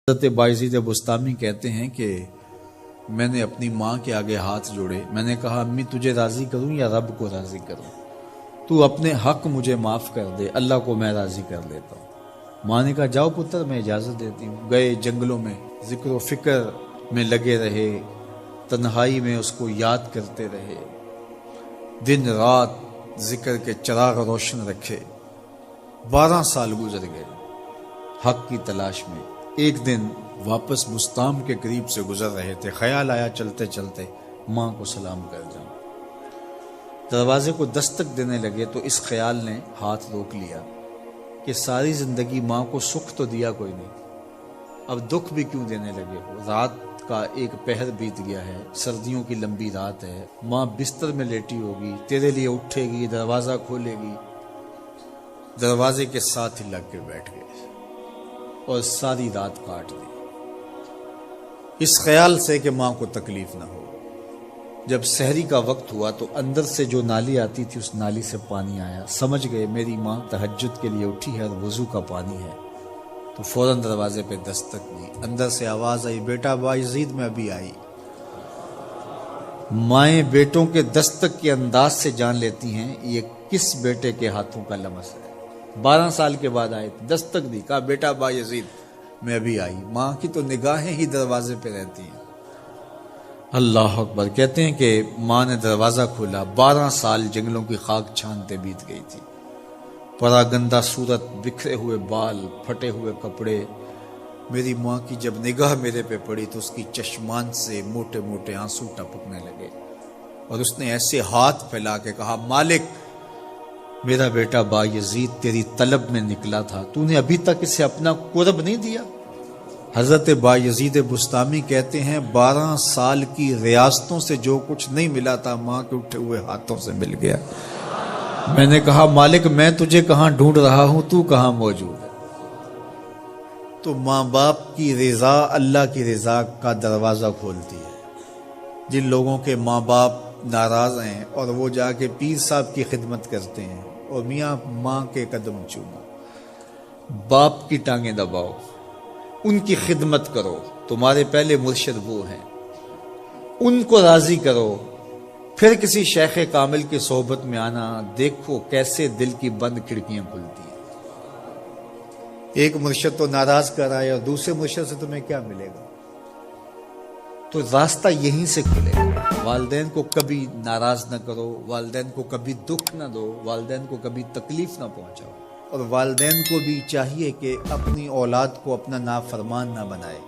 حضرت بایزید بستامی کہتے ہیں کہ میں نے اپنی ماں کے آگے ہاتھ جوڑے، میں نے کہا امی تجھے راضی کروں یا رب کو راضی کروں؟ تو اپنے حق مجھے معاف کر دے، اللہ کو میں راضی کر لیتا ہوں۔ ماں نے کہا جاؤ پتر میں اجازت دیتی ہوں۔ گئے جنگلوں میں ذکر و فکر میں لگے رہے، تنہائی میں اس کو یاد کرتے رہے، دن رات ذکر کے چراغ روشن رکھے۔ 12 سال گزر گئے حق کی تلاش میں۔ ایک دن واپس بستام کے قریب سے گزر رہے تھے، خیال آیا چلتے چلتے ماں کو سلام کر جاؤں۔ دروازے کو دستک دینے لگے تو اس خیال نے ہاتھ روک لیا کہ ساری زندگی ماں کو سکھ تو دیا کوئی نہیں، اب دکھ بھی کیوں دینے لگے ہو؟ رات کا ایک پہر بیت گیا ہے، سردیوں کی لمبی رات ہے، ماں بستر میں لیٹی ہوگی، تیرے لیے اٹھے گی، دروازہ کھولے گی۔ دروازے کے ساتھ ہی لگ کے بیٹھ گئے اور ساری رات کاٹ دی، اس خیال سے کہ ماں کو تکلیف نہ ہو۔ جب سحری کا وقت ہوا تو اندر سے جو نالی آتی تھی اس نالی سے پانی آیا، سمجھ گئے میری ماں تہجد کے لیے اٹھی ہے اور وضو کا پانی ہے، تو فوراً دروازے پہ دستک دی۔ اندر سے آواز آئی بیٹا بایزید میں ابھی آئی۔ مائیں بیٹوں کے دستک کے انداز سے جان لیتی ہیں یہ کس بیٹے کے ہاتھوں کا لمس ہے۔ 12 سال کے بعد آئے، دستک دی، کہا بیٹا بایزید میں ابھی آئی۔ ماں کی تو نگاہیں ہی دروازے پہ رہتی ہیں۔ اللہ اکبر۔ کہتے ہیں کہ ماں نے دروازہ کھولا، 12 سال جنگلوں کی خاک چھانتے بیت گئی تھی، پراگندہ صورت، بکھرے ہوئے بال، پھٹے ہوئے کپڑے۔ میری ماں کی جب نگاہ میرے پہ پڑی تو اس کی چشمان سے موٹے موٹے آنسو ٹپکنے لگے اور اس نے ایسے ہاتھ پھیلا کے کہا مالک میرا بیٹا بایزید تیری طلب میں نکلا تھا، تو نے ابھی تک اسے اپنا قرب نہیں دیا۔ حضرت بایزید بستامی کہتے ہیں 12 سال کی ریاستوں سے جو کچھ نہیں ملا تھا ماں کے اٹھے ہوئے ہاتھوں سے مل گیا۔ میں نے کہا مالک میں تجھے کہاں ڈھونڈ رہا ہوں، تو کہاں موجود ہے؟ تو ماں باپ کی رضا اللہ کی رضا کا دروازہ کھولتی ہے۔ جن لوگوں کے ماں باپ ناراض ہیں اور وہ جا کے پیر صاحب کی خدمت کرتے ہیں اور میاں ماں کے قدم چومو، باپ کی ٹانگیں دباؤ، ان کی خدمت کرو، تمہارے پہلے مرشد وہ ہیں، ان کو راضی کرو، پھر کسی شیخ کامل کی صحبت میں آنا، دیکھو کیسے دل کی بند کھڑکیاں کھلتی ہیں۔ ایک مرشد تو ناراض کر آئے اور دوسرے مرشد سے تمہیں کیا ملے گا؟ تو راستہ یہیں سے کھلے گا۔ والدین کو کبھی ناراض نہ کرو، والدین کو کبھی دکھ نہ دو، والدین کو کبھی تکلیف نہ پہنچاؤ، اور والدین کو بھی چاہیے کہ اپنی اولاد کو اپنا نافرمان نہ بنائے۔